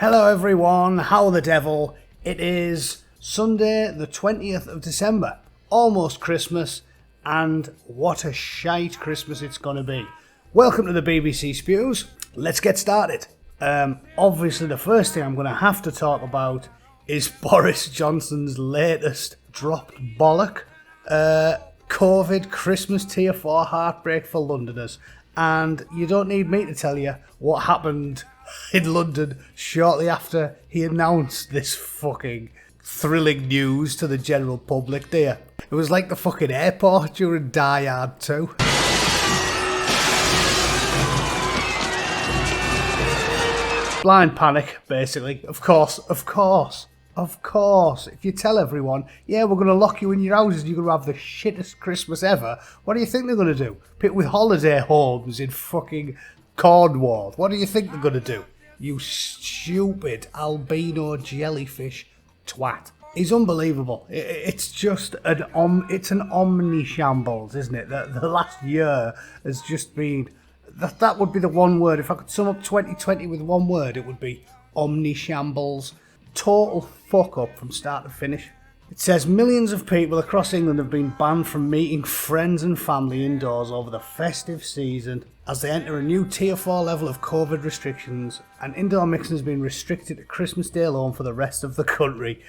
Hello everyone, how the devil? It is Sunday the 20th of December, almost Christmas, and what a shite Christmas it's gonna be. Welcome to the BBC Spews, let's get started. Obviously the first thing I'm gonna have to talk about is Boris Johnson's latest dropped bollock, COVID Christmas Tier 4 heartbreak for Londoners. And you don't need me to tell you what happened in London shortly after he announced this fucking thrilling news to the general public, do you? It was like the fucking airport during Die Hard 2. Blind panic, basically. Of course. If you tell everyone, yeah, we're going to lock you in your houses, you're going to have the shittest Christmas ever, what do you think they're going to do? People with holiday homes in fucking Cornwall. What do you think they're going to do? You stupid albino jellyfish twat. He's unbelievable. It's just an omni shambles, isn't it? The last year has just been... That would be the one word. If I could sum up 2020 with one word, it would be omni shambles. Total fuck up from start to finish. It says millions of people across England have been banned from meeting friends and family indoors over the festive season as they enter a new Tier 4 level of COVID restrictions, and indoor mixing has been restricted to Christmas Day alone for the rest of the country.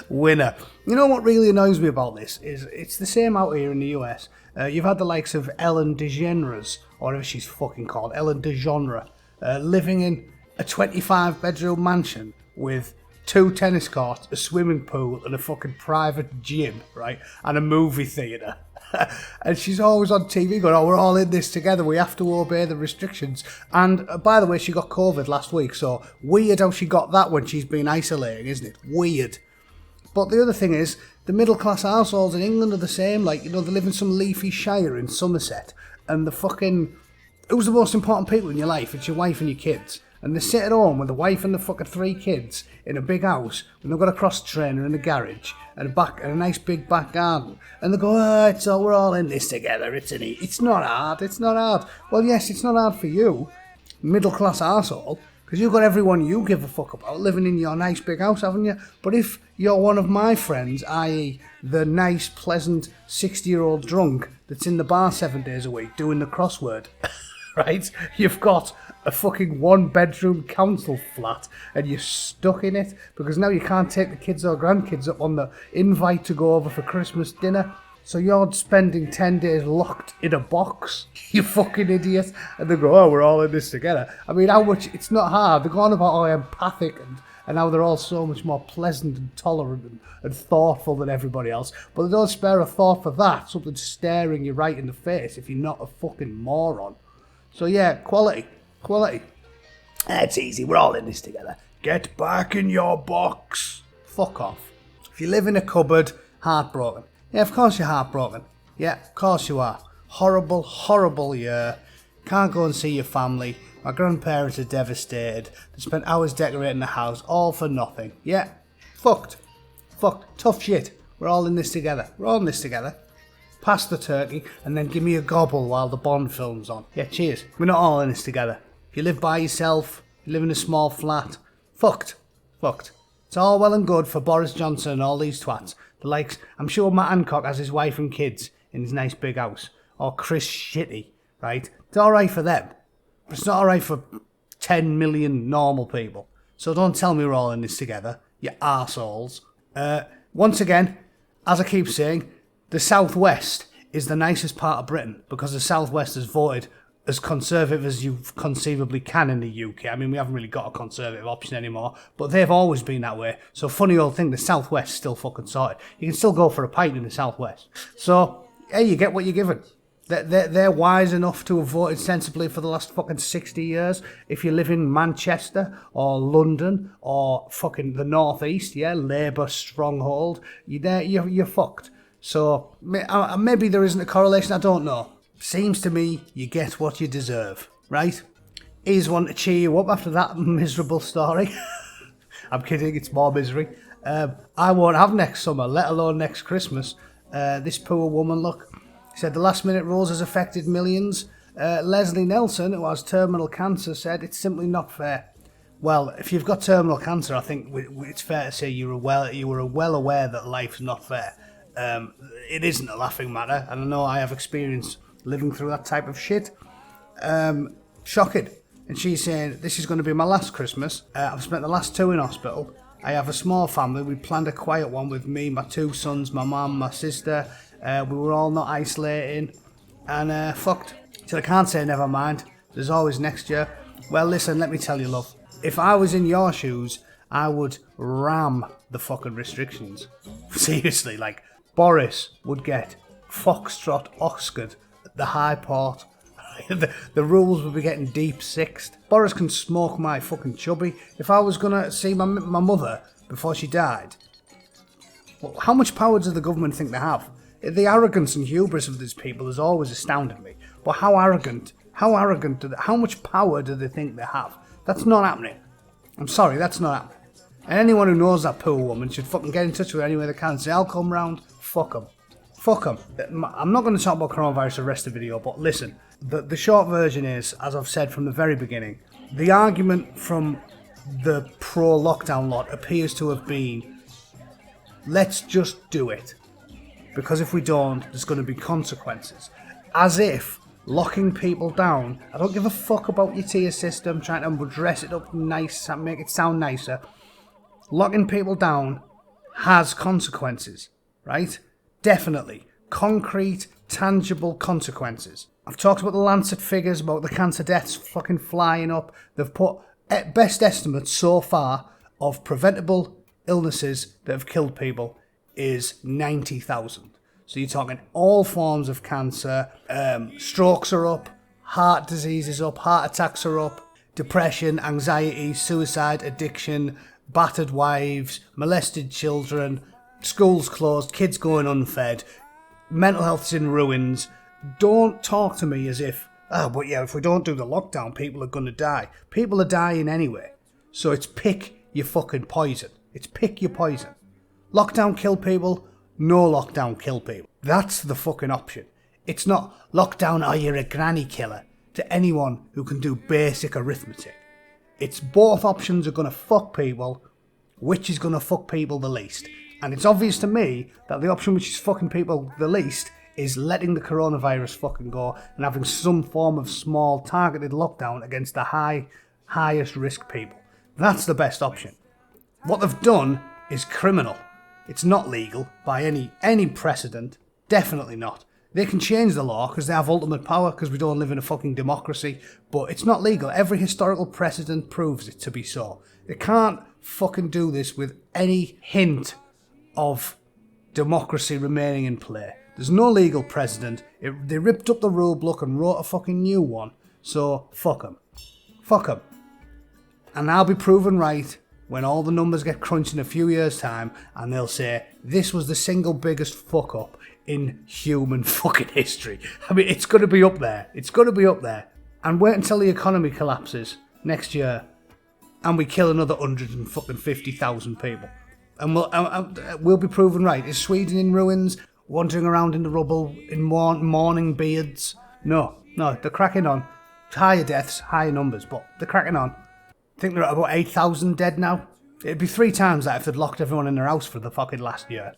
Winner. You know what really annoys me about this is it's the same out here in the US. You've had the likes of Ellen DeGeneres, or whatever she's fucking called, Ellen DeGeneres, living in a 25-bedroom mansion with 2 tennis courts, a swimming pool, and a fucking private gym, right? And a movie theatre. And she's always on TV going, oh, we're all in this together, we have to obey the restrictions. And by the way, she got COVID last week, so weird how she got that when she's been isolating, isn't it? Weird. But the other thing is, the middle-class households in England are the same. Like, you know, they live in some leafy shire in Somerset, and the fucking... Who's the most important people in your life? It's your wife and your kids. And they sit at home with the wife and the fucking 3 kids in a big house, and they've got a cross trainer in a garage and a nice big back garden. And they go, we're all in this together, It's not hard. Well, yes, it's not hard for you, middle class arsehole, because you've got everyone you give a fuck about living in your nice big house, haven't you? But if you're one of my friends, i.e. the nice, pleasant 60-year-old drunk that's in the bar 7 days a week doing the crossword, right? You've got a fucking 1-bedroom council flat and you're stuck in it because now you can't take the kids or grandkids up on the invite to go over for Christmas dinner. So you're spending 10 days locked in a box, you fucking idiot. And they go, oh, we're all in this together. I mean, how much? It's not hard. They're going about how empathic and how they're all so much more pleasant and tolerant and thoughtful than everybody else. But they don't spare a thought for that, something staring you right in the face if you're not a fucking moron. So yeah, quality. It's easy, we're all in this together. Get back in your box. Fuck off. If you live in a cupboard, heartbroken. Yeah, of course you're heartbroken. Yeah, of course you are. Horrible year. Can't go and see your family. My grandparents are devastated. They spent hours decorating the house, all for nothing. Yeah, fucked. Tough shit. We're all in this together. Pass the turkey and then give me a gobble while the Bond film's on. Yeah, cheers. We're not all in this together. If you live by yourself, you live in a small flat, fucked. It's all well and good for Boris Johnson and all these twats. The likes, I'm sure Matt Hancock has his wife and kids in his nice big house. Or Chris Shitty, right? It's alright for them. But it's not alright for 10 million normal people. So don't tell me we're all in this together, you arseholes. Once again, as I keep saying, the Southwest is the nicest part of Britain because the Southwest has voted as conservative as you conceivably can in the UK. I mean, we haven't really got a conservative option anymore, but they've always been that way. So funny old thing, the Southwest still fucking sorted. You can still go for a pint in the Southwest. So, hey, you get what you're given. They're wise enough to have voted sensibly for the last fucking 60 years. If you live in Manchester or London or fucking the North East, yeah, Labour stronghold, you're fucked. So maybe there isn't a correlation, I don't know. Seems to me you get what you deserve, right? Here's one to cheer you up after that miserable story. I'm kidding, it's more misery. I won't have next summer, let alone next Christmas. This poor woman, look, said the last minute rules has affected millions. Leslie Nelson, who has terminal cancer, said it's simply not fair. Well, if you've got terminal cancer, I think it's fair to say you were well aware that life's not fair. It isn't a laughing matter, and I know I have experience living through that type of shit. Shocking. And she's saying, this is going to be my last Christmas. I've spent the last 2 in hospital. I have a small family. We planned a quiet one with me, my 2 sons, my mum, my sister. We were all not isolating. And fucked. So I can't say never mind. There's always next year. Well, listen, let me tell you, love. If I was in your shoes, I would ram the fucking restrictions. Seriously, like, Boris would get Foxtrot Oscared at the High Port. The rules would be getting deep sixed. Boris can smoke my fucking chubby. If I was gonna see my mother before she died, well, how much power does the government think they have? The arrogance and hubris of these people has always astounded me. But how much power do they think they have? That's not happening. I'm sorry, that's not happening. And anyone who knows that poor woman should fucking get in touch with her any way they can. Say, I'll come round. Fuck them. Fuck them. I'm not going to talk about coronavirus the rest of the video, but listen. The short version is, as I've said from the very beginning, the argument from the pro-lockdown lot appears to have been, let's just do it. Because if we don't, there's going to be consequences. As if locking people down, I don't give a fuck about your tier system, trying to dress it up nice and make it sound nicer. Locking people down has consequences, right? Definitely. Concrete, tangible consequences. I've talked about the Lancet figures, about the cancer deaths fucking flying up. They've put best estimates so far of preventable illnesses that have killed people is 90,000. So you're talking all forms of cancer, strokes are up, heart disease is up, heart attacks are up, depression, anxiety, suicide, addiction, battered wives, molested children, schools closed, kids going unfed, mental health's in ruins. Don't talk to me as if, but yeah, if we don't do the lockdown, people are going to die. People are dying anyway. So it's pick your fucking poison. It's pick your poison. Lockdown kill people, no lockdown kill people. That's the fucking option. It's not lockdown or you're a granny killer to anyone who can do basic arithmetic. It's both options are going to fuck people. Which is going to fuck people the least? And it's obvious to me that the option which is fucking people the least is letting the coronavirus fucking go and having some form of small targeted lockdown against the highest risk people. That's the best option. What they've done is criminal. It's not legal by any precedent. Definitely not. They can change the law because they have ultimate power because we don't live in a fucking democracy, but it's not legal. Every historical precedent proves it to be so. They can't fucking do this with any hint of democracy remaining in play. There's no legal precedent. They ripped up the rule book and wrote a fucking new one. So, fuck them. Fuck them. And I'll be proven right when all the numbers get crunched in a few years' time and they'll say, this was the single biggest fuck up in human fucking history. I mean, it's going to be up there. It's going to be up there. And wait until the economy collapses next year and we kill another 150,000 people. And we'll be proven right. Is Sweden in ruins, wandering around in the rubble, in mourning beards? No, they're cracking on. Higher deaths, higher numbers, but they're cracking on. I think they're at about 8,000 dead now. It'd be 3 times that if they'd locked everyone in their house for the fucking last year.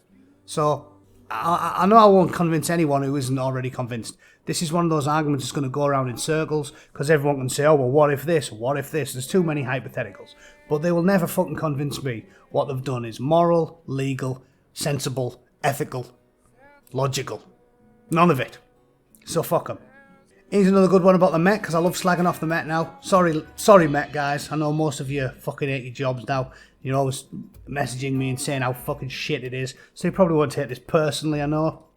So, I know I won't convince anyone who isn't already convinced. This is one of those arguments that's going to go around in circles, because everyone can say, oh, well, what if this? What if this? There's too many hypotheticals. But they will never fucking convince me what they've done is moral, legal, sensible, ethical, logical. None of it. So fuck them. Here's another good one about the Met, because I love slagging off the Met now. Sorry Met guys, I know most of you fucking hate your jobs now. You're always messaging me and saying how fucking shit it is, so you probably won't take this personally, I know.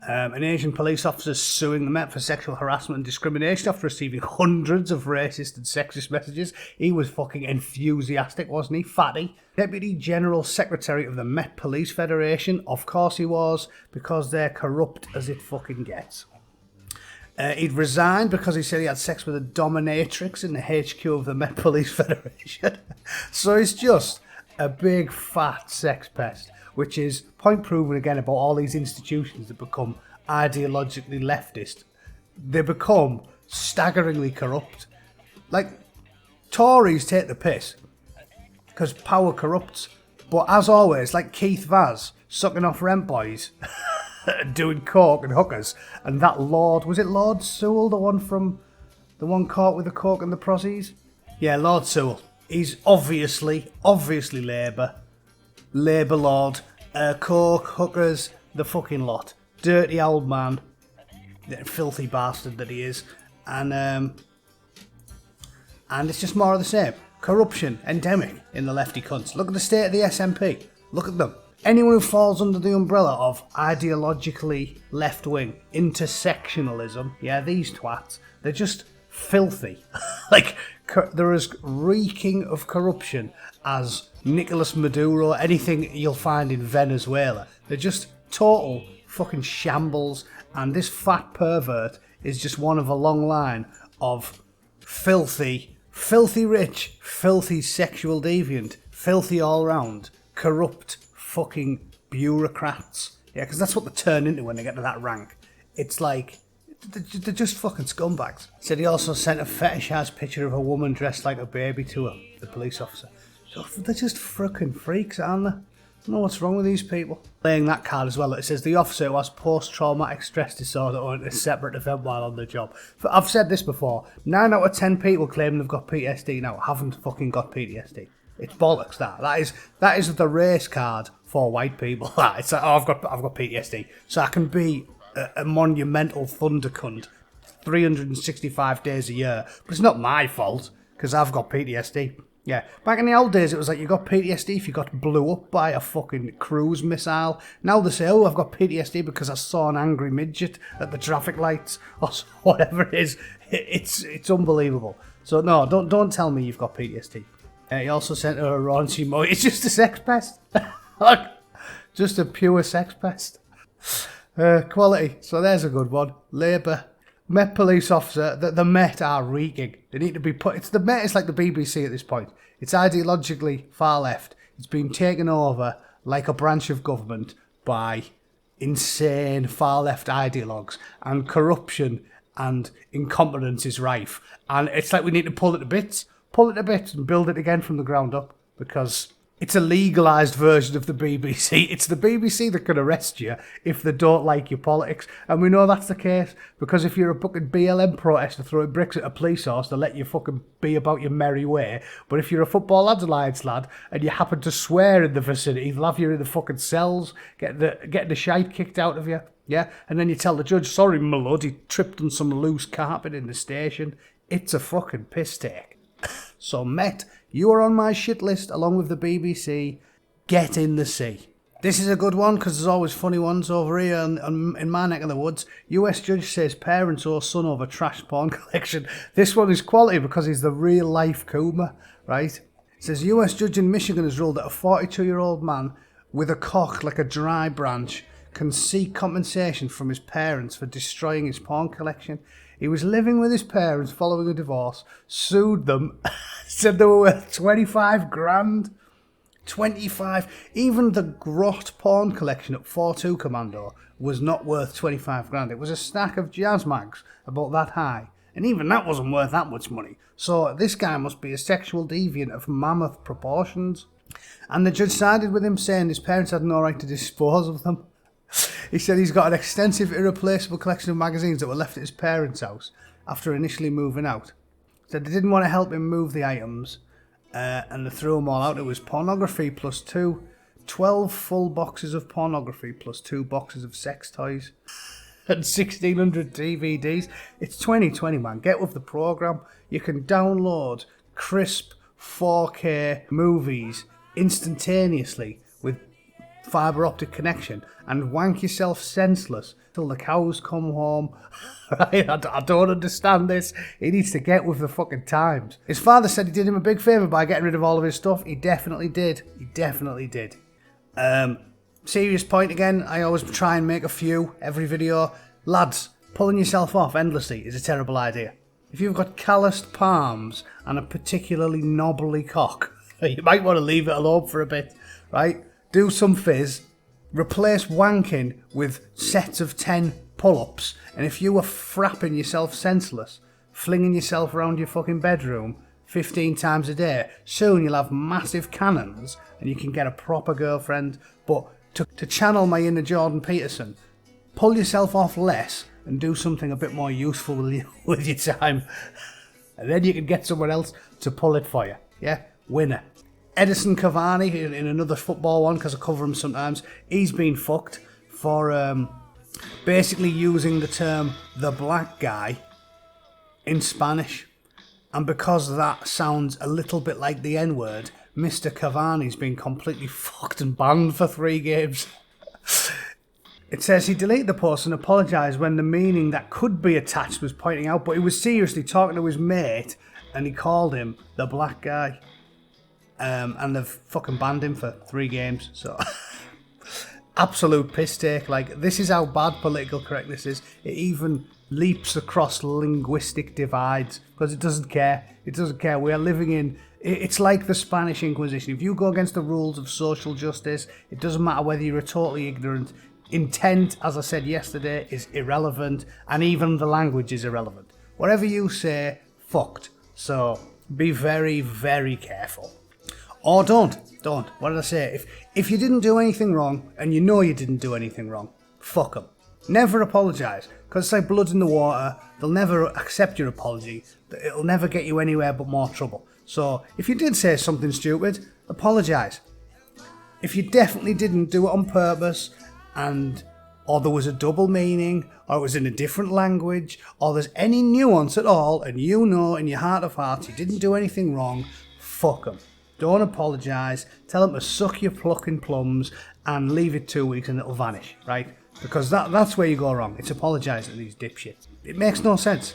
An Asian police officer suing the Met for sexual harassment and discrimination after receiving hundreds of racist and sexist messages. He was fucking enthusiastic, wasn't he? Fatty. Deputy General Secretary of the Met Police Federation, of course he was, because they're corrupt as it fucking gets. He'd resigned because he said he had sex with a dominatrix in the HQ of the Met Police Federation. So he's just a big fat sex pest, which is point proven again about all these institutions that become ideologically leftist. They become staggeringly corrupt. Like, Tories take the piss. because power corrupts. But as always, like Keith Vaz, sucking off rent boys, doing coke and hookers, and that Lord, was it Lord Sewell, the one caught with the coke and the prozzies? Yeah, Lord Sewell. He's obviously Labour Lord, coke, hookers, the fucking lot. Dirty old man, the filthy bastard that he is, and it's just more of the same. Corruption, endemic in the lefty cunts. Look at the state of the SNP. Look at them. Anyone who falls under the umbrella of ideologically left-wing intersectionalism, yeah, these twats, they're just filthy. Like, they're as reeking of corruption as Nicolas Maduro, anything you'll find in Venezuela. They're just total fucking shambles, and this fat pervert is just one of a long line of filthy rich, filthy sexual deviant, filthy all-round, corrupt fucking bureaucrats. Yeah, because that's what they turn into when they get to that rank. It's like, they're just fucking scumbags. Said he also sent a fetishized picture of a woman dressed like a baby to her, the police officer. So they're just fucking freaks, aren't they? I don't know what's wrong with these people. Playing that card as well, it says the officer who has post-traumatic stress disorder or a separate event while on the job. I've said this before, 9 out of 10 people claiming they've got PTSD now haven't fucking got PTSD. It's bollocks, that. That is the race card for white people. It's like, oh, I've got PTSD, so I can be a monumental thunder cunt 365 days a year, but it's not my fault because I've got PTSD. Yeah, back in the old days, it was like you got PTSD if you got blew up by a fucking cruise missile. Now they say, oh, I've got PTSD because I saw an angry midget at the traffic lights or whatever it is. It's unbelievable. So no, don't tell me you've got PTSD. He also sent her a raunchy mo. It's just a sex pest. Look, just a pure sex pest. Quality. So there's a good one. Labour. Met police officer. The Met are reeking. They need to be put. The Met is like the BBC at this point. It's ideologically far left. It's been taken over like a branch of government by insane far left ideologues, and corruption and incompetence is rife. And it's like we need to pull it to bits and build it again from the ground up, because it's a legalised version of the BBC. It's the BBC that can arrest you if they don't like your politics. And we know that's the case, because if you're a fucking BLM protester throwing bricks at a police horse, they'll let you fucking be about your merry way. But if you're a Football Lads Alliance lad and you happen to swear in the vicinity, they'll have you in the fucking cells, getting the shite kicked out of you. Yeah? And then you tell the judge, sorry, my lord, he tripped on some loose carpet in the station. It's a fucking piss take. So, Met, you are on my shit list along with the BBC. Get in the sea. This is a good one because there's always funny ones over here in my neck of the woods. US judge says parents owe son over trash porn collection. This one is quality because he's the real life Coomer, right? It says US judge in Michigan has ruled that a 42-year-old man with a cock like a dry branch can seek compensation from his parents for destroying his porn collection. He was living with his parents following a divorce, sued them, said they were worth 25 grand. 25. Even the grot porn collection at 4-2 Commando was not worth 25 grand. It was a stack of jazz mags about that high. And even that wasn't worth that much money. So this guy must be a sexual deviant of mammoth proportions. And the judge sided with him, saying his parents had no right to dispose of them. He said he's got an extensive irreplaceable collection of magazines that were left at his parents' house after initially moving out. He said they didn't want to help him move the items, and they threw them all out. It was pornography plus 12 full boxes of pornography plus 2 boxes of sex toys and 1,600 DVDs. It's 2020, man. Get with the program. You can download crisp 4K movies instantaneously with fibre optic connection and wank yourself senseless till the cows come home. Right? I don't understand this. He needs to get with the fucking times. His father said he did him a big favour by getting rid of all of his stuff. He definitely did. Serious point again. I always try and make a few every video. Lads, pulling yourself off endlessly is a terrible idea. If you've got calloused palms and a particularly knobbly cock, you might want to leave it alone for a bit, right? Do some fizz, replace wanking with sets of 10 pull-ups, and if you were frapping yourself senseless, flinging yourself around your fucking bedroom, 15 times a day. Soon you'll have massive cannons and you can get a proper girlfriend. But to channel my inner Jordan Peterson, pull yourself off less and do something a bit more useful with your time. And then you can get someone else to pull it for you. Yeah? Winner. Edison Cavani, in another football one, because I cover him sometimes, he's been fucked for basically using the term the black guy in Spanish. And because that sounds a little bit like the N-word, Mr. Cavani's been completely fucked and banned for 3 games. It says he deleted the post and apologised when the meaning that could be attached was pointing out, but he was seriously talking to his mate and he called him the black guy. And they've fucking banned him for 3 games, so... Absolute piss take. Like, this is how bad political correctness is. It even leaps across linguistic divides because it doesn't care. It doesn't care. We are living in... It's like the Spanish Inquisition. If you go against the rules of social justice, it doesn't matter whether you're totally ignorant. Intent, as I said yesterday, is irrelevant, and even the language is irrelevant. Whatever you say, fucked. So be very, very careful. Or don't. What did I say? If you didn't do anything wrong, and you know you didn't do anything wrong, fuck them. Never apologise, because it's like blood in the water. They'll never accept your apology. It'll never get you anywhere but more trouble. So if you did say something stupid, apologise. If you definitely didn't do it on purpose, or there was a double meaning, or it was in a different language, or there's any nuance at all, and you know in your heart of hearts you didn't do anything wrong, fuck them. Don't apologise, tell them to suck your plucking plums and leave it 2 weeks and it'll vanish, right? Because that's where you go wrong. It's apologising to these dipshits. It makes no sense.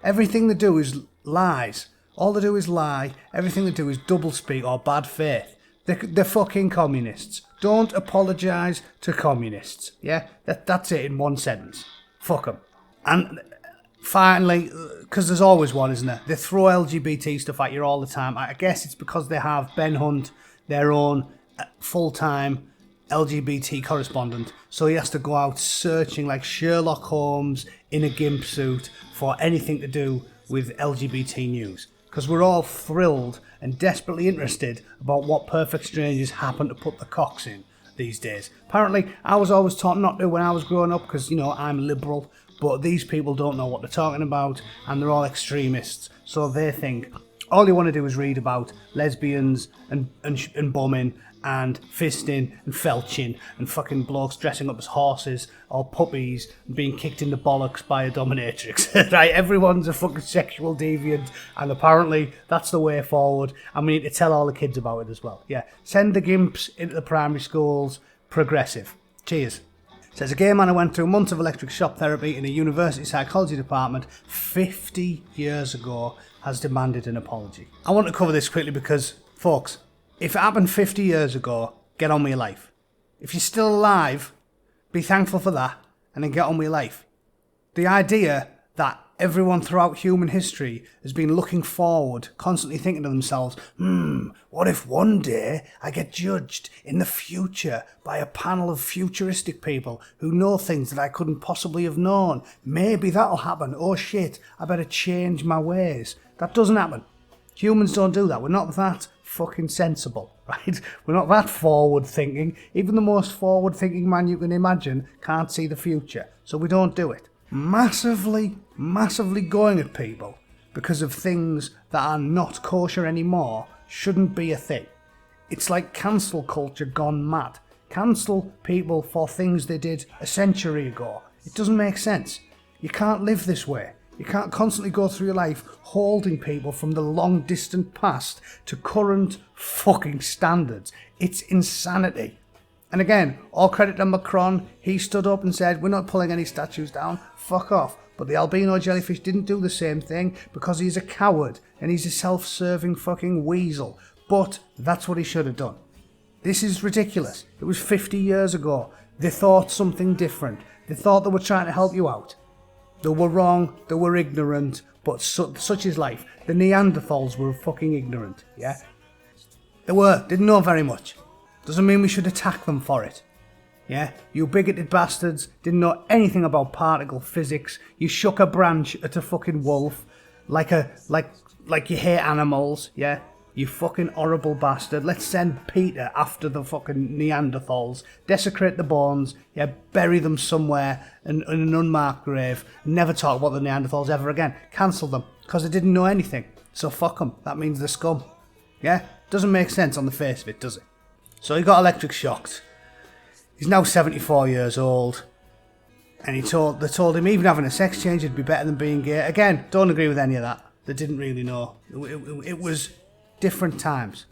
Everything they do is lies. All they do is lie. Everything they do is doublespeak or bad faith. They're fucking communists. Don't apologise to communists. Yeah? That's it in one sentence. Fuck them. And finally, because there's always one, isn't there? They throw LGBT stuff at you all the time. I guess it's because they have Ben Hunt, their own full-time LGBT correspondent. So he has to go out searching like Sherlock Holmes in a gimp suit for anything to do with LGBT news. Because we're all thrilled and desperately interested about what perfect strangers happen to put the cocks in these days. Apparently, I was always taught not to when I was growing up because, you know, I'm liberal. But these people don't know what they're talking about and they're all extremists. So they think all you want to do is read about lesbians and bumming and fisting and felching and fucking blokes dressing up as horses or puppies and being kicked in the bollocks by a dominatrix. Right? Everyone's a fucking sexual deviant and apparently that's the way forward and we need to tell all the kids about it as well. Yeah. Send the gimps into the primary schools. Progressive. Cheers. Says a gay man who went through months of electric shock therapy in a university psychology department 50 years ago has demanded an apology. I want to cover this quickly because, folks, if it happened 50 years ago, get on with your life. If you're still alive, be thankful for that and then get on with your life. The idea that everyone throughout human history has been looking forward, constantly thinking to themselves, what if one day I get judged in the future by a panel of futuristic people who know things that I couldn't possibly have known? Maybe that'll happen. Oh shit, I better change my ways. That doesn't happen. Humans don't do that. We're not that fucking sensible, right? We're not that forward thinking. Even the most forward thinking man you can imagine can't see the future. So we don't do it. Massively going at people because of things that are not kosher anymore shouldn't be a thing. It's like cancel culture gone mad. Cancel people for things they did a century ago. It doesn't make sense. You can't live this way. You can't constantly go through your life holding people from the long distant past to current fucking standards. It's insanity. And again, all credit to Macron, he stood up and said, we're not pulling any statues down, fuck off. But the albino jellyfish didn't do the same thing because he's a coward and he's a self-serving fucking weasel. But that's what he should have done. This is ridiculous. It was 50 years ago. They thought something different. They thought they were trying to help you out. They were wrong, they were ignorant, but such is life. The Neanderthals were fucking ignorant, yeah? They didn't know very much. Doesn't mean we should attack them for it. Yeah? You bigoted bastards didn't know anything about particle physics. You shook a branch at a fucking wolf. like you hate animals, yeah? You fucking horrible bastard. Let's send Peter after the fucking Neanderthals, desecrate the bones, yeah, bury them somewhere in an unmarked grave, never talk about the Neanderthals ever again. Cancel them, because they didn't know anything. So fuck them. That means they're scum. Yeah? Doesn't make sense on the face of it, does it? So he got electric shocked. He's now 74 years old. And they told him even having a sex change would be better than being gay. Again, don't agree with any of that. They didn't really know. It was different times.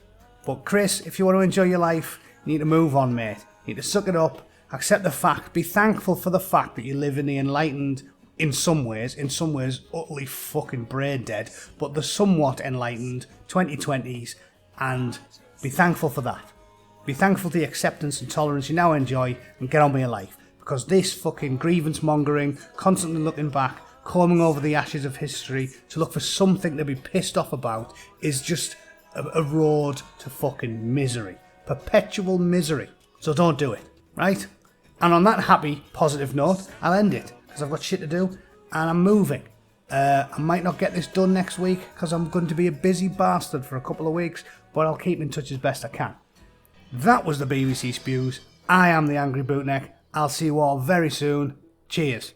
But Chris, if you want to enjoy your life, you need to move on, mate. You need to suck it up, accept the fact, be thankful for the fact that you live in the enlightened, in some ways utterly fucking brain dead, but the somewhat enlightened 2020s, and be thankful for that. Be thankful for the acceptance and tolerance you now enjoy, and get on with your life. Because this fucking grievance mongering, constantly looking back, combing over the ashes of history to look for something to be pissed off about, is just a road to fucking misery. Perpetual misery. So don't do it, right? And on that happy, positive note, I'll end it, because I've got shit to do, and I'm moving. I might not get this done next week, because I'm going to be a busy bastard for a couple of weeks, but I'll keep in touch as best I can. That was the BBC Spews. I am the Angry Bootneck. I'll see you all very soon. Cheers.